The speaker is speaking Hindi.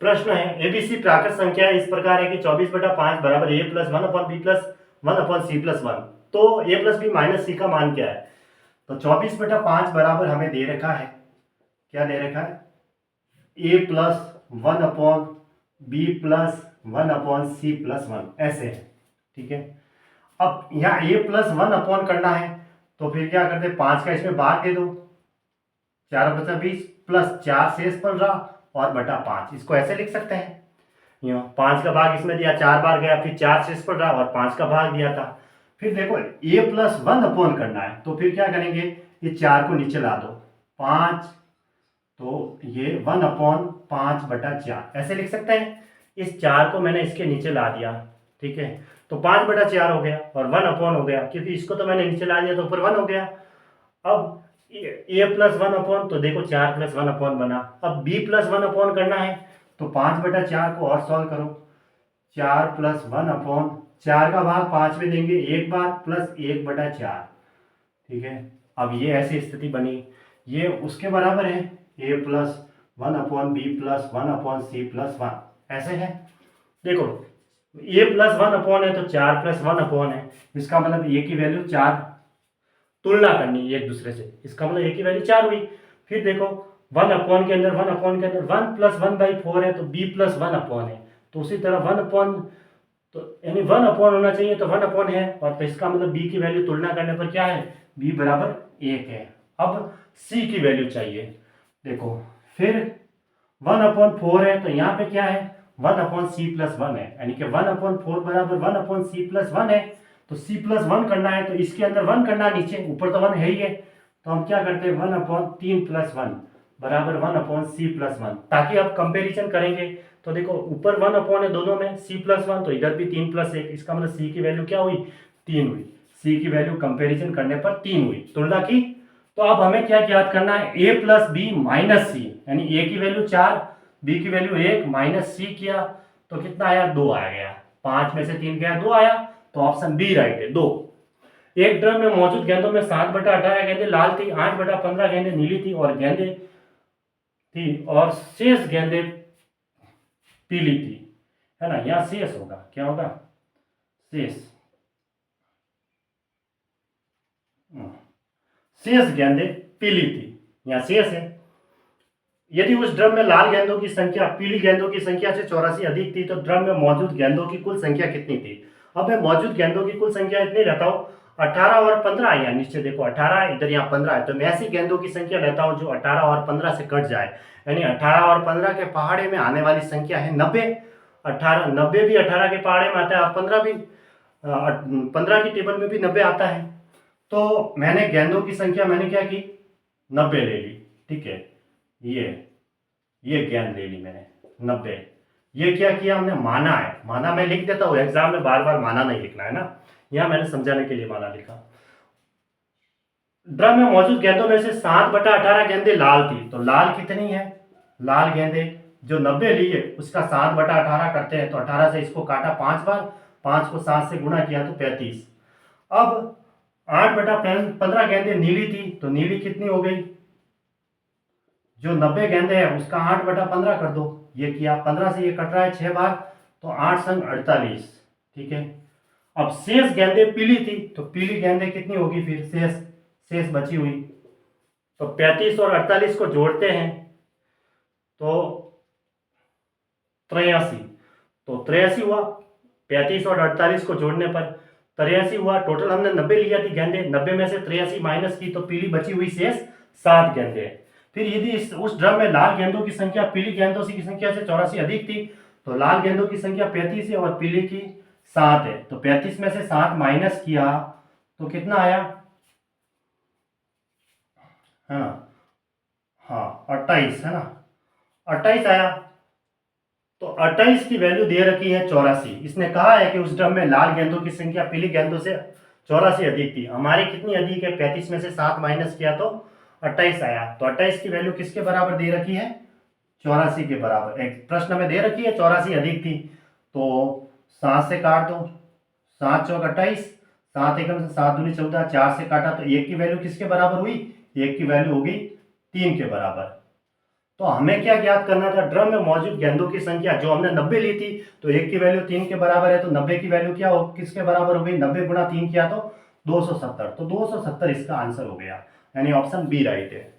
प्रश्न है एबीसी प्राकृत संख्या इस प्रकार है कि 24/5 बराबर A plus one upon B plus one upon C plus one. तो A plus B minus C का मान क्या है? तो 24/5 बराबर हमें दे रखा है, क्या दे रखा है? A plus one upon B plus one upon C plus one, ऐसे है। ठीक है, अब यहाँ ए प्लस वन अपॉन करना है तो फिर क्या करते, 5 का इसमें भाग दे दो, 4×20 प्लस 4 शेष पड़ रहा और बटा 5, इसको ऐसे लिख सकते हैं। 5 का भाग इसमें दिया, 4 बार गया, फिर 4 शेष पड़ रहा और 5 का भाग दिया था। फिर देखो ए प्लस वन अपॉन करना है तो फिर क्या करेंगे, ये 4 को नीचे ला दो, 5, तो ये 1/5/4 ऐसे लिख सकते हैं। इस 4 को मैंने इसके नीचे ला दिया, ठीक है, तो 5/4 हो गया और 1 अपॉन हो गया, क्योंकि इसको तो मैंने नीचे ला दिया तो ऊपर 1 हो गया। अब ए प्लस वन अपॉन, तो देखो 4 प्लस 1 अपॉन बना। अब बी प्लस 1 अपॉन करना है तो 5/4 को और सॉल्व करो, 4 प्लस 1 अपॉन 4 का भाग 5 में देंगे एक बार प्लस 1/4, ठीक है। अब ये ऐसी स्थिति बनी, ये उसके बराबर है A plus one upon B plus one upon C plus one, ऐसे है। देखो ए प्लस वन अपॉन है तो 4 प्लस 1 अपॉन है, इसका मतलब ए की वैल्यू 4, तुलना करनी है एक दूसरे से, इसका मतलब ए की वैल्यू 4 हुई। फिर देखो 1 अपॉन के अंदर 1 प्लस 1/4 है तो बी प्लस 1 अपॉन है, तो उसी तरह 1 अपॉन, तो यानी 1 अपॉन होना चाहिए तो 1 अपॉन है, और तो इसका मतलब बी की वैल्यू तुलना करने पर क्या है, बी बराबर 1 है। अब सी की वैल्यू चाहिए, देखो फिर 1/4 है तो यहाँ पे क्या है, 1/c+1 है, यानी कि 1/4 बराबर 1/c+1 है। तो c+1 करना है तो इसके अंदर 1 करना है, नीचे ऊपर तो 1 है ही है, तो हम क्या करते हैं 1/3+1 बराबर 1/c+1, ताकि अब कंपेरिजन करेंगे तो देखो ऊपर 1 अपॉन है दोनों में, c+1 तो इधर भी 3+1, इसका मतलब c की वैल्यू क्या हुई, 3 हुई। c की वैल्यू कंपेरिजन करने पर 3 हुई, तुलना की। तो अब हमें क्या ज्ञात करना है, a प्लस बी माइनस सी, यानी a की वैल्यू 4, b की वैल्यू 1 माइनस सी किया तो कितना आया, 2 आ गया, 5 में से 3 गया 2 आया, तो ऑप्शन बी राइट है, 2। एक ड्रम में मौजूद गेंदों में 7/18 गेंदें लाल थी, 8/15 गेंदें नीली थी और गेंदें थी और शेष गेंदें पीली थी, है ना। यहाँ शेष होगा, क्या होगा, शेष, शेष गेंदें पीली थी, यहाँ शेष है। यदि उस ड्रम में लाल गेंदों की संख्या पीली गेंदों की संख्या से 84 अधिक थी तो ड्रम में मौजूद गेंदों की कुल संख्या कितनी थी? अब मैं मौजूद गेंदों की कुल संख्या इतनी लेता हूँ, 18 और 15, यहाँ नीचे देखो 18 इधर यहाँ 15 है, तो मैं ऐसी गेंदों की संख्या लेता हूँ जो 18 और 15 से कट जाए, यानी 18 और 15 के पहाड़े में आने वाली संख्या है 90। 18 90 भी 18 के पहाड़े में आता है और 15 भी 15 की टेबल में भी 90 आता है। तो मैंने गेंदों की संख्या मैंने क्या की, 90 ले ली, ठीक है। ये गेंद ले ली मैंने 90। ये क्या किया हमने, माना है, माना मैं लिख देता हूँ, एग्जाम में बार बार माना नहीं लिखना है ना, यहां मैंने समझाने के लिए माना लिखा। ड्रम में मौजूद गेंदों में से 7/18 गेंदें लाल थी, तो लाल कितनी है, लाल गेंदें जो 90 ली है उसका 7/18 करते हैं, तो 18 से इसको काटा 5 बार, 5 को 7 से गुणा किया तो 35। अब 8/15 गेंदें नीली थी, तो नीली कितनी हो गई, जो 90 गेंदे हैं उसका 8/15 कर दो, ये किया, 15 से ये कट रहा है 6 बार, तो 8 संग 48, ठीक है। अब शेष गेंदे पीली थी, तो पीली गेंदे कितनी होगी, फिर शेष शेष बची हुई, तो 35 और 48 को जोड़ते हैं तो 83, तो 83 हुआ, 35 और 48 को जोड़ने पर 83 हुआ। टोटल हमने 90 लिया थी गेंदे, 90 में से 83 माइनस की तो पीली बची हुई शेष 7 गेंदे। फिर यदि उस ड्रम में लाल गेंदों की संख्या पीली गेंदों की संख्या से 84 अधिक थी तो लाल गेंदों की संख्या 35 है और पीली की 7 है, तो 35 में से 7 माइनस किया तो कितना आया, है ना, हाँ 28, है ना, 28 आया। तो 28 की वैल्यू दे रखी है 84, इसने कहा है कि उस ड्रम में लाल गेंदों की संख्या पीली गेंदों से 84 अधिक थी, हमारी कितनी अधिक है, 35 में से 7 माइनस किया तो 28 आया। तो 28 की वैल्यू किसके बराबर दे रखी है, 84 के बराबर। एक प्रश्न में दे रखी है 84 अधिक थी, तो 7 से काट दो, 7 चौक 28, 7 एकम से 7 दूनी 14, 4 से काटा तो 1 की वैल्यू किसके बराबर हुई, 1 की वैल्यू होगी 3 के बराबर। तो हमें क्या ज्ञात करना था, ड्रम में मौजूद गेंदों की संख्या, जो हमने 90 ली थी, तो 1 की वैल्यू 3 के बराबर है, तो 90 की वैल्यू क्या हो, किसके बराबर हो गई, 90 गुणा 3 किया तो 270, तो 270 इसका आंसर हो गया, यानी ऑप्शन बी राइट है।